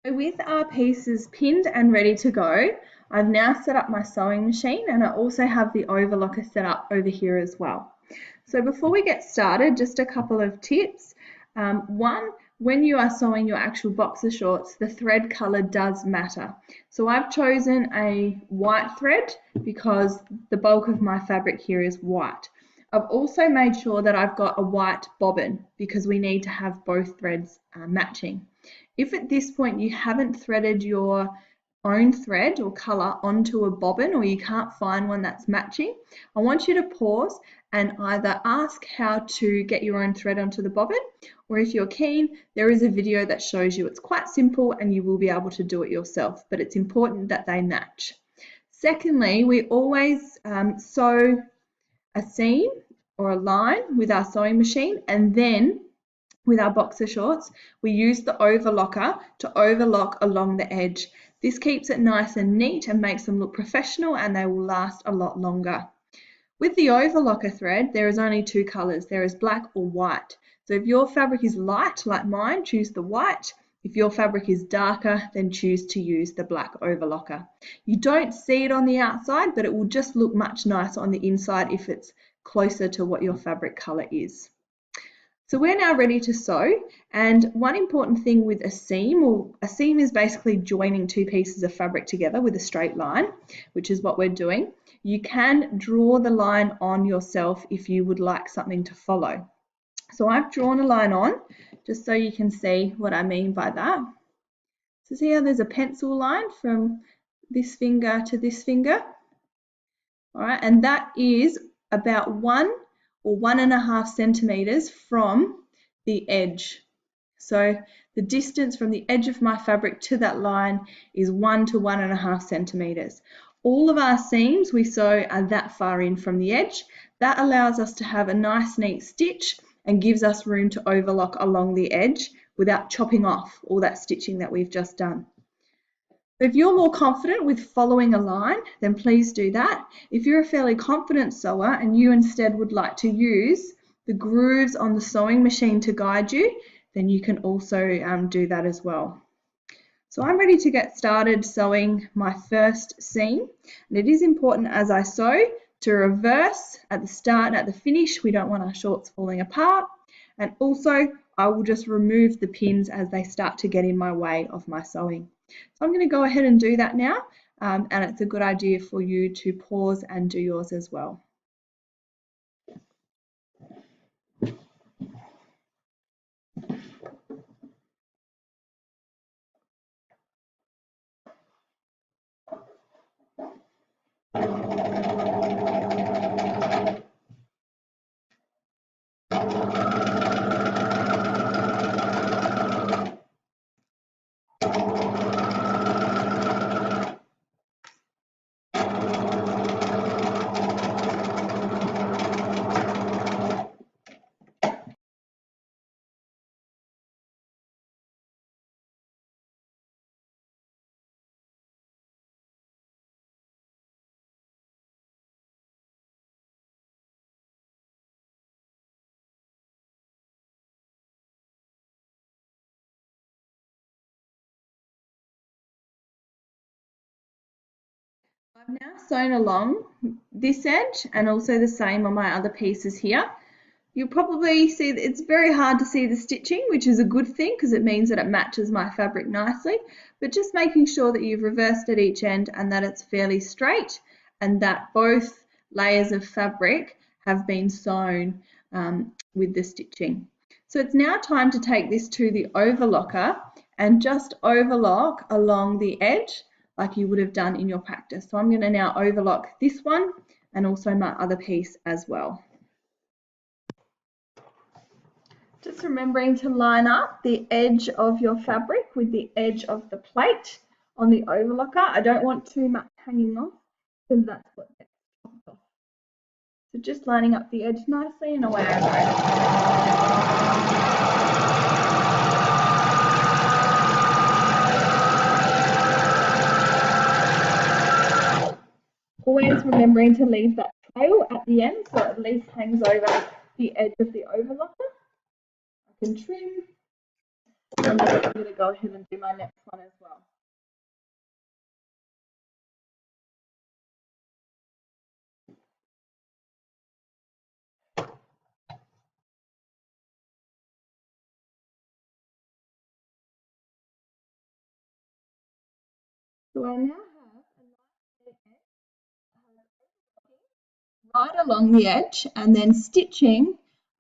So with our pieces pinned and ready to go, I've now set up my sewing machine, and I also have the overlocker set up over here as well. So before we get started, just a couple of tips. One, when you are sewing your actual boxer shorts, the thread colour does matter. So I've chosen a white thread because the bulk of my fabric here is white. I've also made sure that I've got a white bobbin because we need to have both threads matching. If at this point you haven't threaded your own thread or colour onto a bobbin, or you can't find one that's matching, I want you to pause and either ask how to get your own thread onto the bobbin, or if you're keen, there is a video that shows you. It's quite simple and you will be able to do it yourself, but it's important that they match. Secondly, we always sew a seam or a line with our sewing machine, and then with our boxer shorts, we use the overlocker to overlock along the edge. This keeps it nice and neat and makes them look professional, and they will last a lot longer. With the overlocker thread, there is only two colours. There is black or white. So if your fabric is light, like mine, choose the white. If your fabric is darker, then choose to use the black overlocker. You don't see it on the outside, but it will just look much nicer on the inside if it's closer to what your fabric colour is. So we're now ready to sew, and one important thing with a seam is basically joining two pieces of fabric together with a straight line, which is what we're doing. You can draw the line on yourself if you would like something to follow. So I've drawn a line on, just so you can see what I mean by that. So see how there's a pencil line from this finger to this finger? All right, and that is about 1 or 1.5 centimeters from the edge. So the distance from the edge of my fabric to that line is 1 to 1.5 centimeters. All of our seams we sew are that far in from the edge. That allows us to have a nice neat stitch and gives us room to overlock along the edge without chopping off all that stitching that we've just done. If you're more confident with following a line, then please do that. If you're a fairly confident sewer and you instead would like to use the grooves on the sewing machine to guide you, then you can also do that as well. So I'm ready to get started sewing my first seam. And it is important as I sew to reverse at the start and at the finish. We don't want our shorts falling apart. And also I will just remove the pins as they start to get in my way of my sewing. So I'm going to go ahead and do that now, and it's a good idea for you to pause and do yours as well. I've now sewn along this edge and also the same on my other pieces here. You'll probably see that it's very hard to see the stitching, which is a good thing because it means that it matches my fabric nicely, but just making sure that you've reversed at each end and that it's fairly straight and that both layers of fabric have been sewn with the stitching. So it's now time to take this to the overlocker and just overlock along the edge like you would have done in your practice. So I'm going to now overlock this one and also my other piece as well. Just remembering to line up the edge of your fabric with the edge of the plate on the overlocker. I don't want too much hanging off because that's what gets chopped off. So just lining up the edge nicely and away I go. Always remembering to leave that tail at the end so it at least hangs over the edge of the overlocker. I can trim And then I'm going to go ahead and do my next one as well. So I now have a nice edge right along the edge and then stitching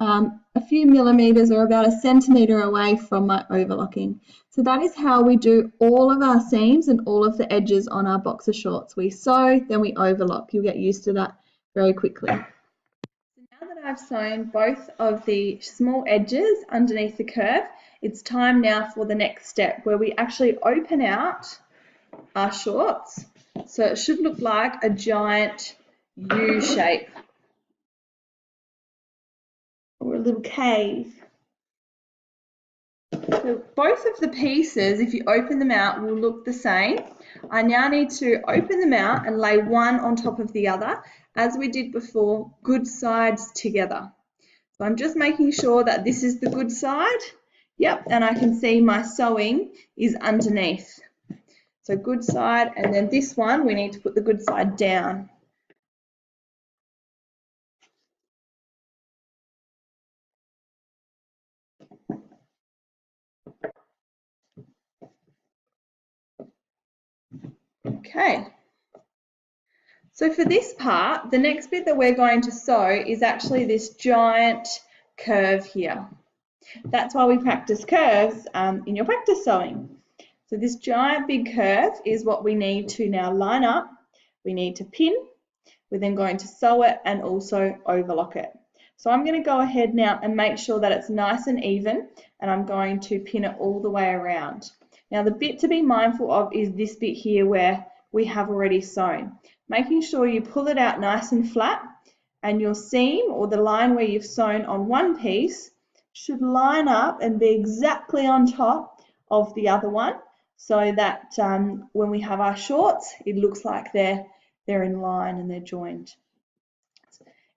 a few millimeters or about a centimeter away from my overlocking. So that is how we do all of our seams and all of the edges on our boxer shorts. We sew, then we overlock. You'll get used to that very quickly. So now that I've sewn both of the small edges underneath the curve, it's time now for the next step where we actually open out our shorts. So it should look like a giant U shape or a little cave. So both of the pieces, if you open them out, will look the same. I now need to open them out and lay one on top of the other, as we did before, good sides together. So I'm just making sure that this is the good side. Yep, and I can see my sewing is underneath. So good side, and then this one, we need to put the good side down. Okay. So for this part, the next bit that we're going to sew is actually this giant curve here. That's why we practice curves in your practice sewing. So this giant big curve is what we need to now line up. We need to pin. We're then going to sew it and also overlock it. So I'm going to go ahead now and make sure that it's nice and even, and I'm going to pin it all the way around. Now the bit to be mindful of is this bit here where we have already sewn. Making sure you pull it out nice and flat, and your seam or the line where you've sewn on one piece should line up and be exactly on top of the other one, so that when we have our shorts, it looks like they're in line and they're joined.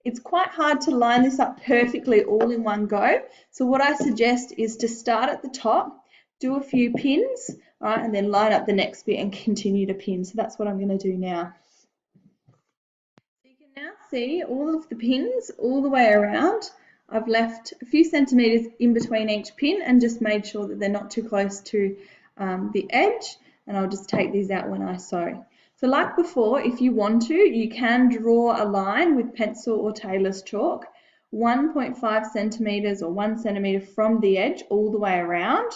It's quite hard to line this up perfectly all in one go, so what I suggest is to start at the top, do a few pins, all right, and then line up the next bit and continue to pin. So that's what I'm going to do now. So you can now see all of the pins all the way around. I've left a few centimeters in between each pin and just made sure that they're not too close to the edge, and I'll just take these out when I sew. So like before, if you want to, you can draw a line with pencil or tailor's chalk 1.5 centimeters or 1 centimeter from the edge all the way around.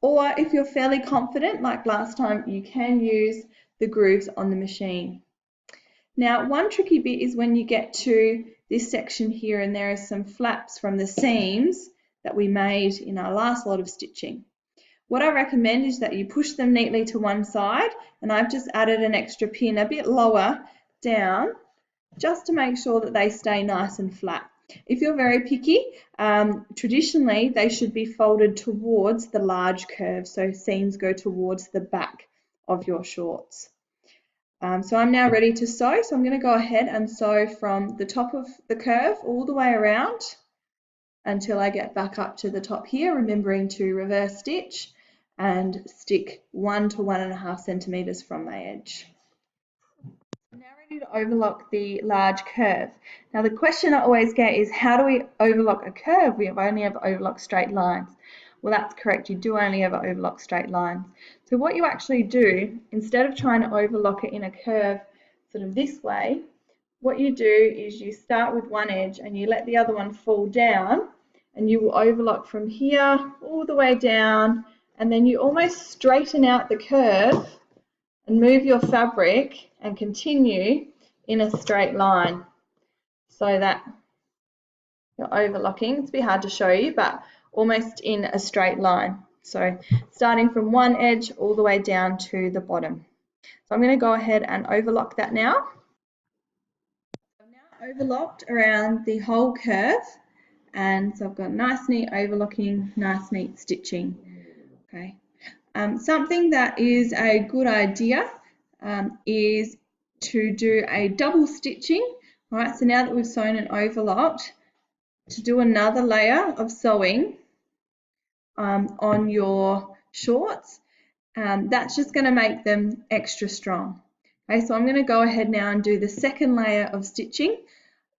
Or if you're fairly confident, like last time, you can use the grooves on the machine. Now, one tricky bit is when you get to this section here and there are some flaps from the seams that we made in our last lot of stitching. What I recommend is that you push them neatly to one side, and I've just added an extra pin a bit lower down just to make sure that they stay nice and flat. If you're very picky, traditionally they should be folded towards the large curve, so seams go towards the back of your shorts. So I'm now ready to sew, so I'm going to go ahead and sew from the top of the curve all the way around until I get back up to the top here, remembering to reverse stitch and stick 1 to 1.5 centimeters from my edge. I'm now ready to overlock the large curve. Now the question I always get is, how do we overlock a curve? We only ever overlock straight lines. Well, that's correct, you do only ever overlock straight lines. So what you actually do, instead of trying to overlock it in a curve sort of this way, what you do is you start with one edge and you let the other one fall down, and you will overlock from here all the way down, and then you almost straighten out the curve and move your fabric and continue in a straight line so that you're overlocking. It's a bit hard to show you, but almost in a straight line. So starting from one edge all the way down to the bottom. So I'm going to go ahead and overlock that now. I've now overlocked around the whole curve, and so I've got nice neat overlocking, nice neat stitching. Okay. Something that is a good idea is to do a double stitching. All right, so now that we've sewn and overlocked, to do another layer of sewing on your shorts. That's just going to make them extra strong. Okay, so I'm going to go ahead now and do the second layer of stitching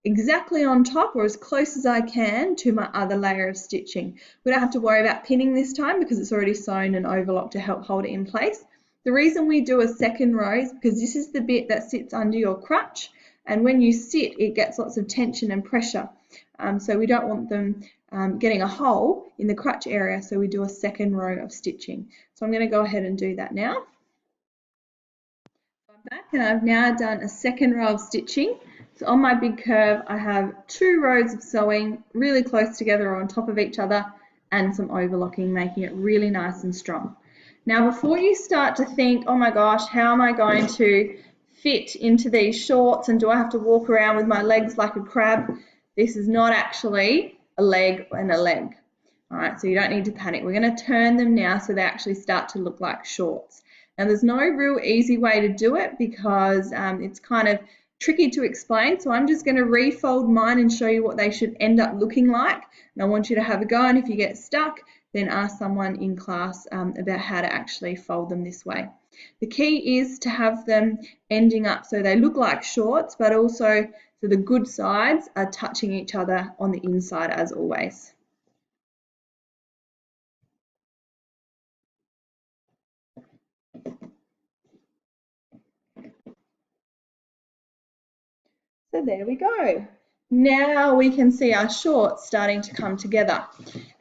exactly on top, or as close as I can to my other layer of stitching. We don't have to worry about pinning this time because it's already sewn and overlocked to help hold it in place. The reason we do a second row is because this is the bit that sits under your crutch, and when you sit it gets lots of tension and pressure, so we don't want them getting a hole in the crutch area, so we do a second row of stitching. So I'm going to go ahead and do that now. I'm back and I've now done a second row of stitching. So on my big curve I have 2 rows of sewing really close together on top of each other and some overlocking, making it really nice and strong. Now before you start to think, oh my gosh, how am I going to fit into these shorts and do I have to walk around with my legs like a crab? This is not actually a leg and a leg. All right, so you don't need to panic. We're going to turn them now so they actually start to look like shorts. Now there's no real easy way to do it because it's kind of tricky to explain, so I'm just going to refold mine and show you what they should end up looking like. And I want you to have a go, and if you get stuck, then ask someone in class about how to actually fold them this way. The key is to have them ending up so they look like shorts, but also so the good sides are touching each other on the inside as always. So there we go. Now we can see our shorts starting to come together.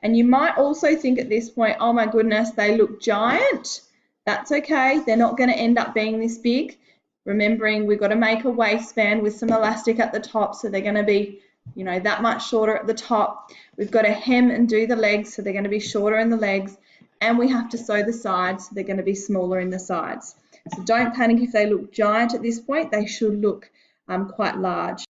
And you might also think at this point, oh my goodness, they look giant. That's okay. They're not going to end up being this big. Remembering we've got to make a waistband with some elastic at the top, so they're going to be, you know, that much shorter at the top. We've got to hem and do the legs, so they're going to be shorter in the legs. And we have to sew the sides, so they're going to be smaller in the sides. So don't panic if they look giant at this point. They should look quite large.